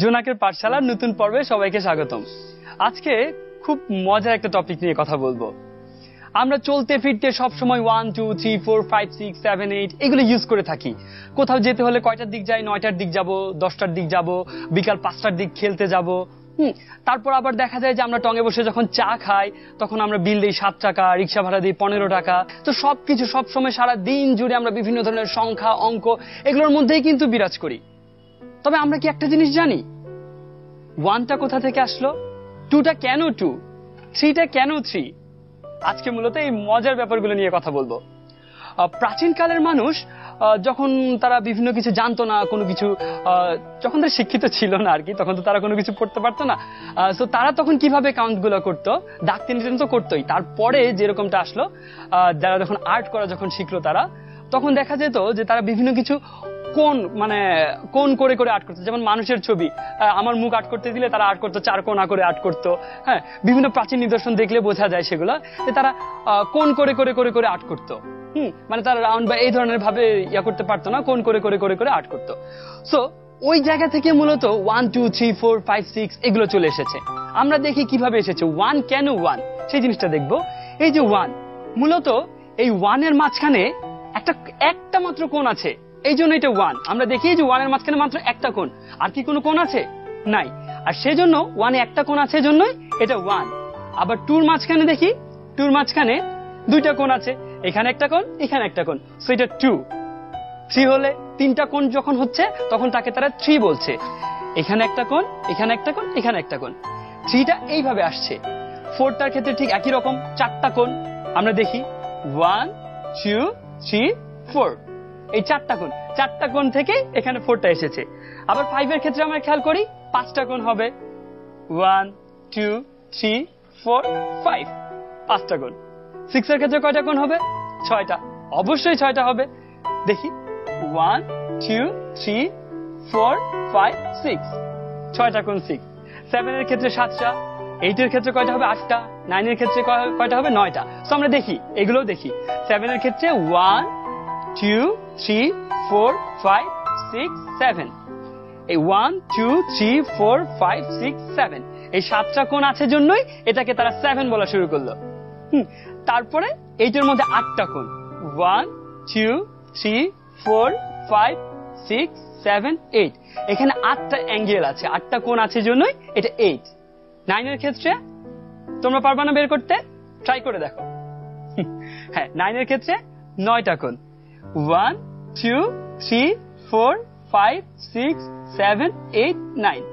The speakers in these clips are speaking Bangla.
জোনাকের পাঠশালার নতুন পর্বে সবাইকে স্বাগতম। আজকে খুব মজার একটা টপিক নিয়ে কথা বলবো। আমরা চলতে ফিরতে সব সময় 1 2 3 4 5 6 7 8 এগুলো ইউজ করে থাকি। কোথাও যেতে হলে কয়টার দিক যাই, 9টার দিক যাব, 10টার দিক যাব, বিকাল 5টার দিক খেলতে যাব। তারপর আবার দেখা যায় যে আমরা টঙে বসে যখন চা খাই তখন আমরা বিল দিই 7 টাকা, রিক্সা ভাড়া দিই 15 টাকা। তো সবকিছু সব সময় সারা দিন জুড়ে আমরা বিভিন্ন ধরনের সংখ্যা, অঙ্ক এগুলোর মধ্যেই কিন্তু বিরাজ করি। তবে আমরা কি একটা জিনিস জানি? 1টা কোথা থেকে আসলো, 2টা কেন 2, 3টা কেন 3? আজকে মূলত এই মজার ব্যাপারগুলো নিয়ে কথা বলবো। প্রাচীনকালের মানুষ যখন তারা বিভিন্ন কিছু জানতো না, কোনো কিছু যখন তারা শিক্ষিত ছিল না আর কি, তখন তো তারা কোনো কিছু পড়তে পারতো না। তো তারা তখন কিভাবে কাউন্ট গুলো করতো? দাগ টেনে তো করতোই। তারপরে যেরকমটা আসলো, যারা যখন আর্ট করা যখন শিখলো তারা, তখন দেখা যেত যে তারা বিভিন্ন কিছু কোন করে করে আর্ট করতো। যেমন মানুষের ছবি, আমার মুখ আর্ট করতে দিলে তারা আর্ট করতো 4 কোণা করে আর্ট করতো। হ্যাঁ, বিভিন্ন প্রাচীন নিদর্শন দেখলে বোঝা যায় সেগুলো যে তারা কোন করে করে করে করে আর্ট করতো। মানে তারা রাউন্ড বা এই ধরনের ভাবে করতে পারতো না, কোন করে করে করে করে আর্ট করতো। সো ওই জায়গা থেকে মূলত 1 2 3 4 5 6 এগুলো চলে এসেছে। আমরা দেখি কিভাবে এসেছে। 1 কেন 1 সেই জিনিসটা দেখবো। এই যে 1, মূলত এই 1 এর মাঝখানে একটা মাত্র কোণ আছে, এই জন্য এটা 1। আমরা দেখি যে 1 এর মাঝখানে মাত্র একটা কোণ, আর কি কোনো কোণ আছে? নাই। আর সেজন্য 1 এ একটা কোণ আছে, জন্যই এটা 1। আবার 2 এর মাঝখানে দেখি, 2 এর মাঝখানে 2টা কোণ আছে, এখানে একটা কোণ, এখানে একটা কোণ, সো এটা 2। 3 হলে 3টা কোণ যখন হচ্ছে তখন তাকে তারা 3 বলছে। এখানে একটা কোণ, এখানে একটা কোণ, এখানে একটা কোণ, 3টা এইভাবে আসছে। 4টার ক্ষেত্রে ঠিক একই রকম, 4টা কোণ। আমরা দেখি 1 2 3 4, এই 4টা কোণ থেকে এখানে 4টা এসেছে। আবার 5 এর ক্ষেত্রে আমরা খেয়াল করি 5টা কোণ হবে, 1 2 3 4 5, 5টা কোণ। 6 এর ক্ষেত্রে কয়টা কোণ হবে? 6টা, অবশ্যই 6টা হবে। দেখি 1 2 3 4 5 6, 6টা কোণ 6। 7 এর ক্ষেত্রে 7টা, 8 এর ক্ষেত্রে কয়টা হবে? 8টা, 9 এর ক্ষেত্রে কয়টা হবে? 9টা। তো আমরা দেখি, এগুলো দেখি। 7 এর ক্ষেত্রে 1 2 3 4 5 6 7, এই 1 2 3 4 5 6 7, এই 7টা কোণ আছে জন্যই এটাকে তারা 7 বলা শুরু করলো। তারপরে এইটার মধ্যে 8টা কোণ, 1 2 3 4 5 6 7 8, এখানে 8টা অ্যাঙ্গেল আছে, 8টা কোণ আছে জন্যই এটা 8। 9 এর ক্ষেত্রে তোমরা পারবা না বের করতে? ট্রাই করে দেখো। হ্যাঁ, 9 এর ক্ষেত্রে 9টা কোণ, 1 2 3 4 5 6 7 8 9,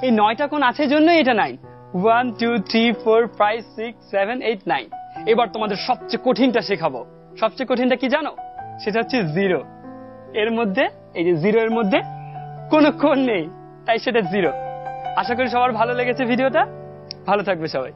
এই 9টা কোণ আছে জন্যই এটা 9। 1 2 3 4 5 6 7 8 9। এবার তোমাদের সবচেয়ে কঠিনটা শেখাবো। সবচেয়ে কঠিনটা কি জানো? সেটা হচ্ছে 0। এর মধ্যে, এই যে 0 এর মধ্যে কোনো কোণ নেই, তাই সেটা 0। আশা করি সবার ভালো লেগেছে ভিডিওটা। ভালো থাকবে সবাই।